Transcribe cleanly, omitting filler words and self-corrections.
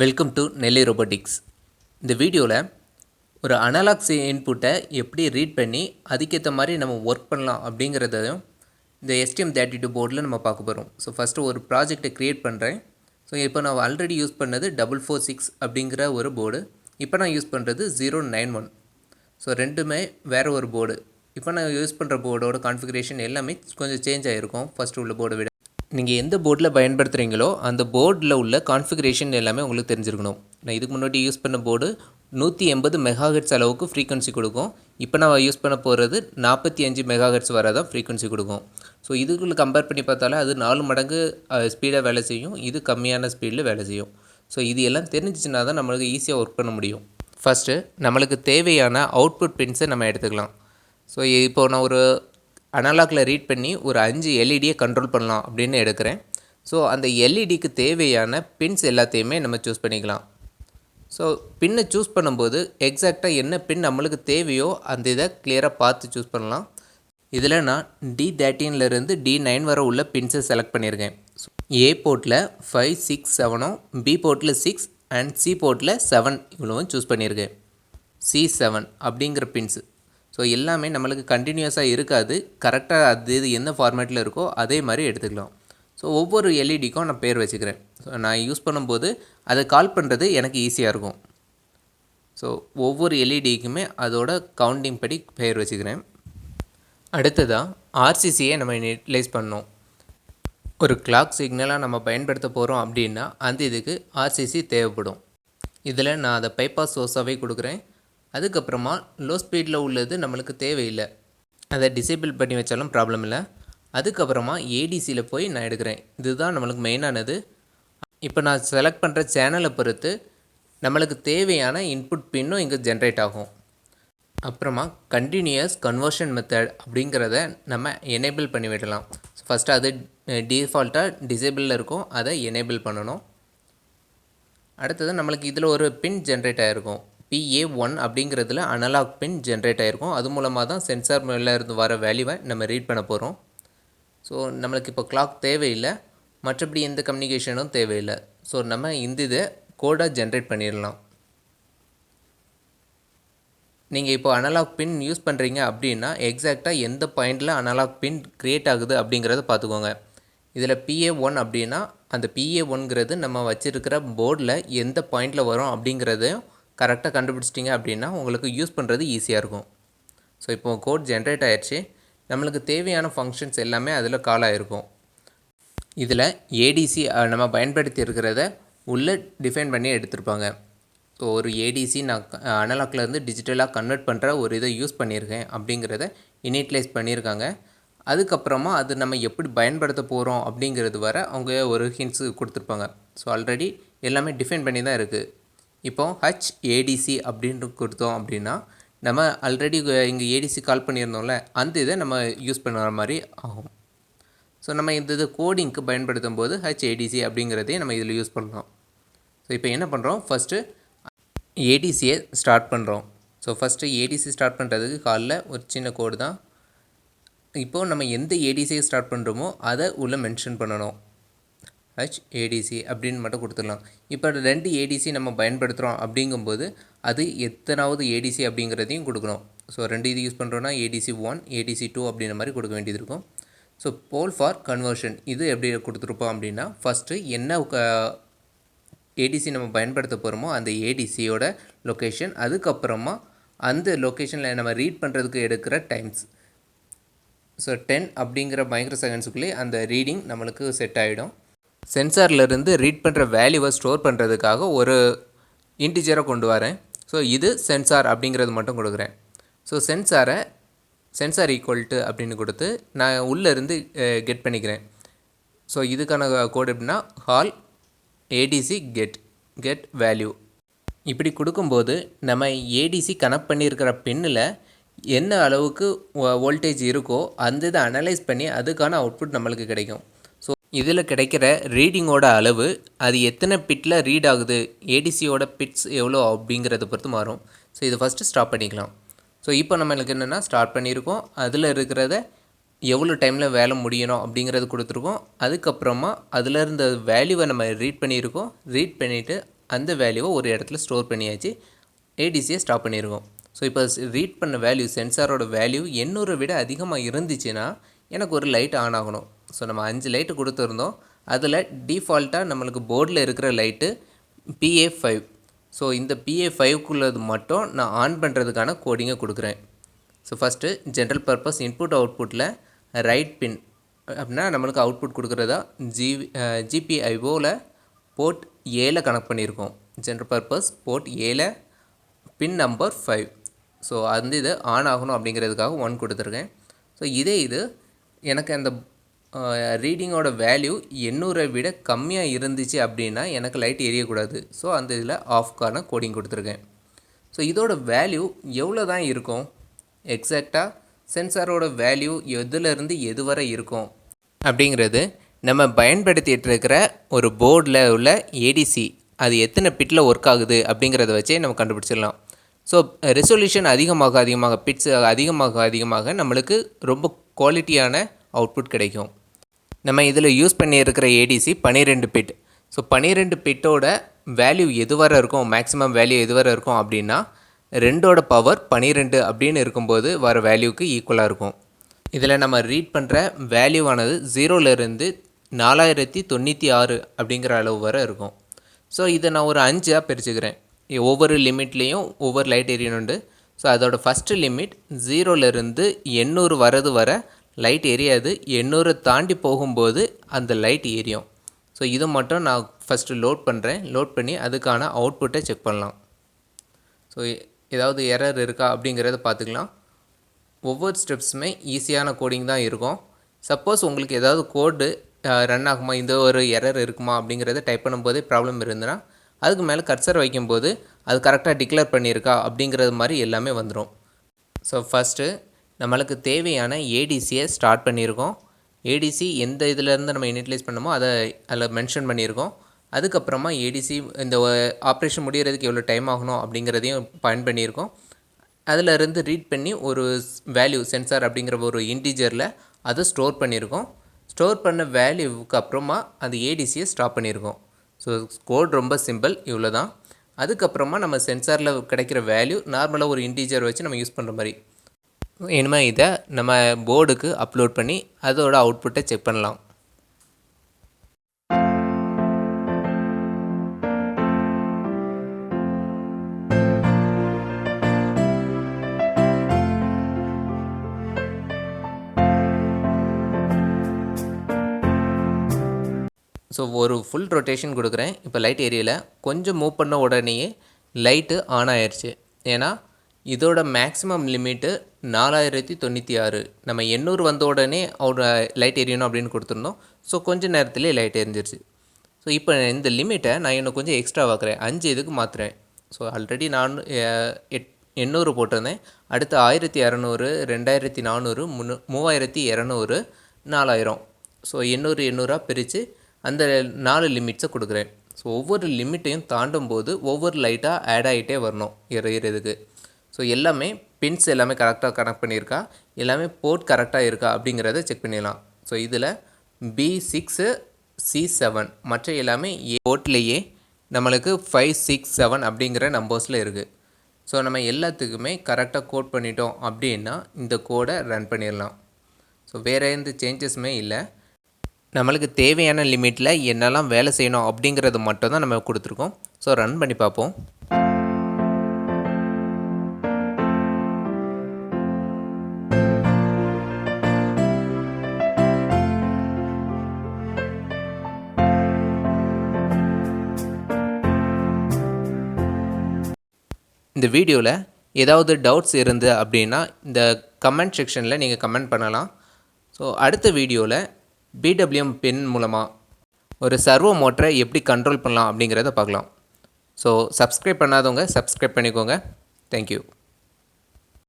Welcome to Nellai robotics. இந்த வீடியோவில் ஒரு அனலாக் இன்புட்டை எப்படி ரீட் பண்ணி அதுக்கேற்ற மாதிரி நம்ம ஒர்க் பண்ணலாம் அப்படிங்கிறதையும் இந்த stm32 போர்டில் நம்ம பார்க்க போகிறோம். ஸோ ஃபஸ்ட்டு ஒரு ப்ராஜெக்டை க்ரியேட் பண்ணுறேன். ஸோ இப்போ நான் ஆல்ரெடி யூஸ் பண்ணது 446 அப்படிங்கிற ஒரு போர்டு. இப்போ நான் யூஸ் பண்ணுறது 091. ஸோ ரெண்டுமே வேறு ஒரு போர்டு. இப்போ நான் யூஸ் பண்ணுற போர்டோட கான்ஃபிகரேஷன் எல்லாமே கொஞ்சம் சேஞ்ச் ஆகிருக்கும் ஃபஸ்ட்டு உள்ள போர்டை விட. நீங்கள் எந்த போர்டில் பயன்படுத்துகிறீங்களோ அந்த போர்டில் உள்ள கான்ஃபிகரேஷன் எல்லாமே உங்களுக்கு தெரிஞ்சிருக்கணும். நான் இதுக்கு முன்னாடி யூஸ் பண்ண போர்டு 180 மெகாஹெர்ட்ஸ் அளவுக்கு ஃப்ரீக்வன்சி கொடுக்கும். இப்போ நான் யூஸ் பண்ண போகிறது 45 மெகாஹெர்ட்ஸ் வரை தான் ஃப்ரீக்வன்சி கொடுக்கும். ஸோ இதுக்குள்ள கம்பேர் பண்ணி பார்த்தாலே அது 4 மடங்கு ஸ்பீடாக வேலை செய்யும், இது கம்மியான ஸ்பீடில் வேலை செய்யும். ஸோ இது எல்லாம் தெரிஞ்சிச்சுன்னா தான் நம்மளுக்கு ஈஸியாக ஒர்க் பண்ண முடியும். ஃபஸ்ட்டு நம்மளுக்கு தேவையான அவுட்புட் பின்ஸை நம்ம எடுத்துக்கலாம். ஸோ இப்போது நான் ஒரு அனலாகில் ரீட் பண்ணி ஒரு 5 எல்இடியை கண்ட்ரோல் பண்ணலாம் அப்படின்னு எடுக்கிறேன். ஸோ அந்த எல்இடிக்கு தேவையான பின்ஸ் எல்லாத்தையுமே நம்ம சூஸ் பண்ணிக்கலாம். ஸோ பின்னை சூஸ் பண்ணும்போது எக்ஸாக்டாக என்ன பின் நம்மளுக்கு தேவையோ அந்த இதை கிளியராக பார்த்து சூஸ் பண்ணலாம். இதில் நான் D13லேருந்து D9 வரை உள்ள பின்ஸை செலக்ட் பண்ணியிருக்கேன். ஏ போர்ட்டில் 5, 6, 7, பி போர்ட்டில் 6 அண்ட் சி போர்ட்டில் 7 இவ்வளவும் சூஸ் பண்ணியிருக்கேன். C7 அப்படிங்கிற பின்ஸு. ஸோ எல்லாமே நம்மளுக்கு கண்டினியூஸாக இருக்காது, கரெக்டாக அது இது என்ன ஃபார்மேட்டில் இருக்கோ அதே மாதிரி எடுத்துக்கலாம். ஸோ ஒவ்வொரு எல்இடிக்கும் நான் பேர் வச்சுக்கிறேன். ஸோ நான் யூஸ் பண்ணும்போது அதை கால் பண்ணுறது எனக்கு ஈஸியாக இருக்கும். ஸோ ஒவ்வொரு எல்இடிக்குமே அதோட கவுண்டிங் படி பேர் வச்சுக்கிறேன். அடுத்ததாக ஆர்சிசியை நம்ம இனிஷியலைஸ் பண்ணோம். ஒரு கிளாக் சிக்னலாக நம்ம பயன்படுத்த போகிறோம் அப்படின்னா அந்த இதுக்கு ஆர்சிசி தேவைப்படும். இதில் நான் அதை பைபாஸ் சோர்ஸாகவே கொடுக்குறேன். அதுக்கப்புறமா லோ ஸ்பீடில் உள்ளது நம்மளுக்கு தேவையில்லை, அதை டிசேபிள் பண்ணி வச்சாலும் ப்ராப்ளம் இல்லை. அதுக்கப்புறமா ஏடிசியில் போய் நான் எடுக்கிறேன். இதுதான் நம்மளுக்கு மெயினானது. இப்போ நான் செலக்ட் பண்ணுற சேனலை பொறுத்து நம்மளுக்கு தேவையான இன்புட் பின்னும் இங்கே ஜென்ரேட் ஆகும். அப்புறமா கண்டினியூஸ் கன்வர்ஷன் மெத்தட் அப்படிங்கிறத நம்ம எனேபிள் பண்ணி விடலாம். ஃபஸ்ட்டு அது டிஃபால்ட்டாக டிசேபிளில் இருக்கும், அதை எனேபிள் பண்ணணும். அடுத்தது நம்மளுக்கு இதில் ஒரு பின் ஜென்ரேட் ஆகிருக்கும். PA1 அப்படிங்கிறதுல அனலாக் பின் ஜென்ரேட் ஆகிருக்கும். அது மூலமாக தான் சென்சார் மேலே இருந்து வர வேல்யூவை நம்ம ரீட் பண்ண போகிறோம். ஸோ நம்மளுக்கு இப்போ கிளாக் தேவையில்லை, மற்றபடி எந்த கம்யூனிகேஷனும் தேவையில்லை. ஸோ நம்ம இந்த இதை கோடாக ஜென்ரேட் பண்ணிடலாம். நீங்கள் இப்போ அனலாக் பின் யூஸ் பண்ணுறீங்க அப்படின்னா எக்ஸாக்டாக எந்த பாயிண்டில் அனலாக் பின் க்ரியேட் ஆகுது அப்படிங்கிறத பார்த்துக்கோங்க. இதில் PA1 அப்படின்னா அந்த PA1ங்கிறது நம்ம வச்சுருக்கிற போர்டில் எந்த பாயிண்டில் வரும் அப்படிங்கிறதையும் கரெக்டாக கண்டுபிடிச்சிட்டிங்க அப்படின்னா உங்களுக்கு யூஸ் பண்ணுறது ஈஸியாக இருக்கும். ஸோ இப்போது கோட் ஜென்ரேட் ஆகிடுச்சு. நம்மளுக்கு தேவையான ஃபங்க்ஷன்ஸ் எல்லாமே அதில் கால் ஆகிருக்கும். இதில் ஏடிசி நம்ம பயன்படுத்தி இருக்கிறத உள்ளே டிஃபைன் பண்ணி எடுத்திருப்பாங்க. ஸோ ஒரு ஏடிசி நான் அனலாக்லேருந்து டிஜிட்டலாக கன்வெர்ட் பண்ணுற ஒரு இதை யூஸ் பண்ணியிருக்கேன் அப்படிங்கிறத இனிஷியலைஸ் பண்ணியிருக்காங்க. அதுக்கப்புறமா அது நம்ம எப்படி பயன்படுத்த போகிறோம் அப்படிங்கிறது வர அவங்க ஒரு ஹிண்ட்ஸு கொடுத்துருப்பாங்க. ஸோ ஆல்ரெடி எல்லாமே டிஃபைன் பண்ணி தான் இருக்குது. இப்போ HADC அப்படின்னு கொடுத்தோம் அப்படின்னா நம்ம ஆல்ரெடி இங்கே ஏடிசி கால் பண்ணியிருந்தோம்ல, அந்த இதை நம்ம யூஸ் பண்ணுற மாதிரி ஆகும். ஸோ நம்ம இந்த கோடிங்க்கு பயன்படுத்தும் போது HADC அப்படிங்கிறதையும் நம்ம இதில் யூஸ் பண்ணலாம். ஸோ இப்போ என்ன பண்ணுறோம், ஃபஸ்ட்டு ஏடிசியை ஸ்டார்ட் பண்ணுறோம். ஸோ ஃபஸ்ட்டு ஏடிசி ஸ்டார்ட் பண்ணுறதுக்கு காலில் ஒரு சின்ன கோடு தான். இப்போது நம்ம எந்த ஏடிசியை ஸ்டார்ட் பண்ணுறோமோ அதை உள்ளே மென்ஷன் பண்ணணும். HADC அப்படின்னு மட்டும் கொடுத்துடலாம். இப்போ 2 ஏடிசி நம்ம பயன்படுத்துகிறோம் அப்படிங்கும்போது அது எத்தனாவது ஏடிசி அப்படிங்கிறதையும் கொடுக்கணும். ஸோ 2 இது யூஸ் பண்ணுறோன்னா ADC1, ADC2 அப்படின்ற மாதிரி கொடுக்க வேண்டியது இருக்கும். ஸோ போல் ஃபார் கன்வர்ஷன் இது எப்படி கொடுத்துருப்போம் அப்படின்னா ஃபஸ்ட்டு என்ன ஏடிசி நம்ம பயன்படுத்த போகிறோமோ அந்த ஏடிசியோட லொக்கேஷன், அதுக்கப்புறமா அந்த லொக்கேஷனில் நம்ம ரீட் பண்ணுறதுக்கு எடுக்கிற டைம்ஸ். ஸோ 10 அப்படிங்கிற மைக்ரோ செகண்ட்ஸுக்குள்ளே அந்த ரீடிங் நம்மளுக்கு செட் ஆகிடும். சென்சார்லேருந்து ரீட் பண்ணுற வேல்யூவை ஸ்டோர் பண்ணுறதுக்காக ஒரு இன்டிஜரை கொண்டு வரேன். ஸோ இது சென்சார் அப்படிங்கிறது மட்டும் கொடுக்குறேன். ஸோ சென்சார் ஈக்குவல் டு அப்படின்னு கொடுத்து நான் உள்ளேருந்து கெட் பண்ணிக்கிறேன். ஸோ இதுக்கான கோட் எப்படின்னா ஹால் ஏடிசி கெட் வேல்யூ இப்படி கொடுக்கும்போது நம்ம ஏடிசி கனெக்ட் பண்ணியிருக்கிற பின்னில் என்ன அளவுக்கு வோல்டேஜ் இருக்கோ அந்த இதை அனலைஸ் பண்ணி அதுக்கான அவுட்புட் நம்மளுக்கு கிடைக்கும். ஸோ இதில் கிடைக்கிற ரீடிங்கோட அளவு அது எத்தனை பிட்டில் ரீட் ஆகுது, ஏடிசியோட பிட்ஸ் எவ்வளோ அப்படிங்கிறத பொறுத்து மாறும். ஸோ இதை ஃபஸ்ட்டு ஸ்டாப் பண்ணிக்கலாம். ஸோ இப்போ நம்மளுக்கு என்னென்னா ஸ்டார்ட் பண்ணியிருக்கோம், அதில் இருக்கிறத எவ்வளோ டைமில் வேலை முடியணும் அப்படிங்கிறது கொடுத்துருக்கோம். அதுக்கப்புறமா அதில் இருந்த வேல்யூவை நம்ம ரீட் பண்ணியிருக்கோம். ரீட் பண்ணிவிட்டு அந்த வேல்யூவை ஒரு இடத்துல ஸ்டோர் பண்ணியாச்சு, ஏடிசியை ஸ்டாப் பண்ணியிருக்கோம். ஸோ இப்போ ரீட் பண்ண வேல்யூ சென்சாரோட வேல்யூ 800 விட அதிகமாக இருந்துச்சுன்னா எனக்கு ஒரு லைட் ஆன் ஆகணும். ஸோ நம்ம 5 லைட்டு கொடுத்துருந்தோம், அதில் டிஃபால்ட்டாக நம்மளுக்கு போர்டில் இருக்கிற லைட்டு PA5. ஸோ இந்த PA5க்குள்ளது மட்டும் நான் ஆன் பண்ணுறதுக்கான கோடிங்கை கொடுக்குறேன். So first general purpose input அவுட்புட்டில் ரைட் பின் அப்படின்னா நம்மளுக்கு அவுட்புட் கொடுக்குறதா GPIOவில் போர்ட் ஏல கனெக்ட் பண்ணியிருக்கோம். ஜென்ரல் பர்பஸ் போர்ட் ஏல பின் நம்பர் 5. ஸோ அந்த இது ஆன் ஆகணும் அப்படிங்கிறதுக்காக 1 கொடுத்துருக்கேன். ஸோ இது எனக்கு அந்த ரீடிங்கோட வேல்யூ 800 விட கம்மியாக இருந்துச்சு அப்படின்னா எனக்கு லைட் எரியக்கூடாது. ஸோ அந்த இதில் ஆஃப்கான கோடிங் கொடுத்துருக்கேன். ஸோ இதோட வேல்யூ எவ்வளோ தான் இருக்கும், எக்ஸாக்டாக சென்சாரோட வேல்யூ எதுலேருந்து எது வரை இருக்கும் அப்படிங்கிறது நம்ம பயன்படுத்திகிட்டு இருக்கிற ஒரு போர்டில் உள்ள ஏடிசி அது எத்தனை பிட்டில் ஒர்க் ஆகுது அப்படிங்கிறத வச்சே நம்ம கண்டுபிடிச்சிடலாம். ஸோ ரெசல்யூஷன் அதிகமாக பிட்ஸ் அதிகமாக நம்மளுக்கு ரொம்ப குவாலிட்டியான அவுட்புட் கிடைக்கும். நம்ம இதில் யூஸ் பண்ணியிருக்கிற ஏடிசி 12 பிட். ஸோ 12 பிட்டோட வேல்யூ எது வரை இருக்கும், மேக்ஸிமம் வேல்யூ எது வரை இருக்கும் அப்படின்னா 2ஓட பவர் 12 அப்படின்னு இருக்கும்போது வர வேல்யூக்கு ஈக்குவலாக இருக்கும். இதில் நம்ம ரீட் பண்ணுற வேல்யூவானது 0லேருந்து 4096 அப்படிங்கிற அளவு வரை இருக்கும். ஸோ இதை நான் ஒரு 5ஆக பிரிச்சுக்கிறேன். ஒவ்வொரு லிமிட்லேயும் ஒவ்வொரு லைட் எரியணுண்டு. ஸோ அதோட ஃபஸ்ட்டு லிமிட் 0லேருந்து 800 வரது வர லைட் எரியாது. 800 தாண்டி போகும்போது அந்த லைட் எரியும். ஸோ இது மட்டும் நான் ஃபஸ்ட்டு லோட் பண்ணுறேன். லோட் பண்ணி அதுக்கான அவுட்புட்டை செக் பண்ணலாம். ஸோ ஏதாவது எரர் இருக்கா அப்படிங்கிறத பார்த்துக்கலாம். ஒவ்வொரு ஸ்டெப்ஸுமே ஈஸியான கோடிங் தான் இருக்கும். சப்போஸ் உங்களுக்கு ஏதாவது கோடு ரன் ஆகுமா, இந்த ஒரு எரர் இருக்குமா அப்படிங்கிறத டைப் பண்ணும்போதே ப்ராப்ளம் இருந்துன்னா அதுக்கு மேலே கர்சர் வைக்கும்போது அது கரெக்டாக டிக்ளேர் பண்ணியிருக்கா அப்படிங்கிறது மாதிரி எல்லாமே வந்துடும். ஸோ ஃபஸ்ட்டு நம்மளுக்கு தேவையான ஏடிசியை ஸ்டார்ட் பண்ணியிருக்கோம். ஏடிசி எந்த இதிலேருந்து நம்ம இனிட்லைஸ் பண்ணமோ அதை அதில் மென்ஷன் பண்ணியிருக்கோம். அதுக்கப்புறமா ஏடிசி இந்த ஆப்ரேஷன் முடிகிறதுக்கு எவ்வளோ டைம் ஆகணும் அப்படிங்கிறதையும் பயன் பண்ணியிருக்கோம். அதில் இருந்து ரீட் பண்ணி ஒரு வேல்யூ சென்சார் அப்படிங்கிற ஒரு இன்டிஜரில் அதை ஸ்டோர் பண்ணியிருக்கோம். ஸ்டோர் பண்ண வேல்யூவுக்கு அப்புறமா அந்த ஏடிசியை ஸ்டாப் பண்ணியிருக்கோம். ஸோ கோட் ரொம்ப சிம்பிள், இவ்வளோ தான். அதுக்கப்புறமா நம்ம சென்சாரில் கிடைக்கிற வேல்யூ நார்மலாக ஒரு இன்டிஜர் வச்சு நம்ம யூஸ் பண்ணுற மாதிரி. இனிமேல் இதை நம்ம போர்டுக்கு அப்லோட் பண்ணி அதோட அவுட்புட்டை செக் பண்ணலாம். ஸோ ஒரு ஃபுல் ரொட்டேஷன் கொடுக்குறேன். இப்போ லைட் ஏரியல கொஞ்சம் மூவ் பண்ண உடனேயே லைட்டு ஆன் ஆயிடுச்சு. ஏன்னா இதோட மேக்ஸிமம் லிமிட்டு 4096. நம்ம 800 வந்த உடனே லைட் எரியணும் அப்படின்னு கொடுத்துருந்தோம். ஸோ கொஞ்சம் நேரத்துலேயே லைட் எரிஞ்சிருச்சு. ஸோ இப்போ இந்த லிமிட்டை நான் இன்னும் கொஞ்சம் எக்ஸ்ட்ரா வைக்கிறேன், 5 இதுக்கு மாற்றுறேன். ஸோ ஆல்ரெடி நான் 800 போட்டிருந்தேன். அடுத்து 1200, 2400, 3200, 4000. ஸோ 800 பிரித்து அந்த 4 லிமிட்ஸை கொடுக்குறேன். ஸோ ஒவ்வொரு லிமிட்டையும் தாண்டும் போது ஒவ்வொரு லைட்டாக ஆட் ஆகிட்டே வரணும் எரியறதுக்கு. ஸோ எல்லாமே பின்ஸ் எல்லாமே கரெக்டாக கனெக்ட் பண்ணியிருக்கா, எல்லாமே போர்ட் கரெக்டாக இருக்கா அப்படிங்கிறத செக் பண்ணிடலாம். ஸோ இதில் B6, C7 மற்ற எல்லாமே போர்ட்லேயே நம்மளுக்கு 5, 6, 7 அப்படிங்கிற நம்பர்ஸில் இருக்குது. ஸோ நம்ம எல்லாத்துக்குமே கரெக்டாக கோட் பண்ணிட்டோம் அப்படின்னா இந்த கோடை ரன் பண்ணிடலாம். ஸோ வேறு எந்த சேஞ்சஸுமே இல்லை. நம்மளுக்கு தேவையான லிமிட்டில் என்னெல்லாம் வேலை செய்யணும் அப்படிங்கிறது மட்டும் தான் நம்ம கொடுத்துருக்கோம். ஸோ ரன் பண்ணி பார்ப்போம். இந்த வீடியோவில் ஏதாவது டவுட்ஸ் இருந்து அப்படின்னா இந்த கமெண்ட் செக்ஷனில் நீங்கள் கமெண்ட் பண்ணலாம். ஸோ அடுத்த வீடியோவில் BWM பின் மூலமாக ஒரு சர்வோ மோட்டரை எப்படி கண்ட்ரோல் பண்ணலாம் அப்படிங்கிறத பார்க்கலாம். ஸோ சப்ஸ்கிரைப் பண்ணாதவங்க சப்ஸ்கிரைப் பண்ணிக்கோங்க. தேங்க்யூ.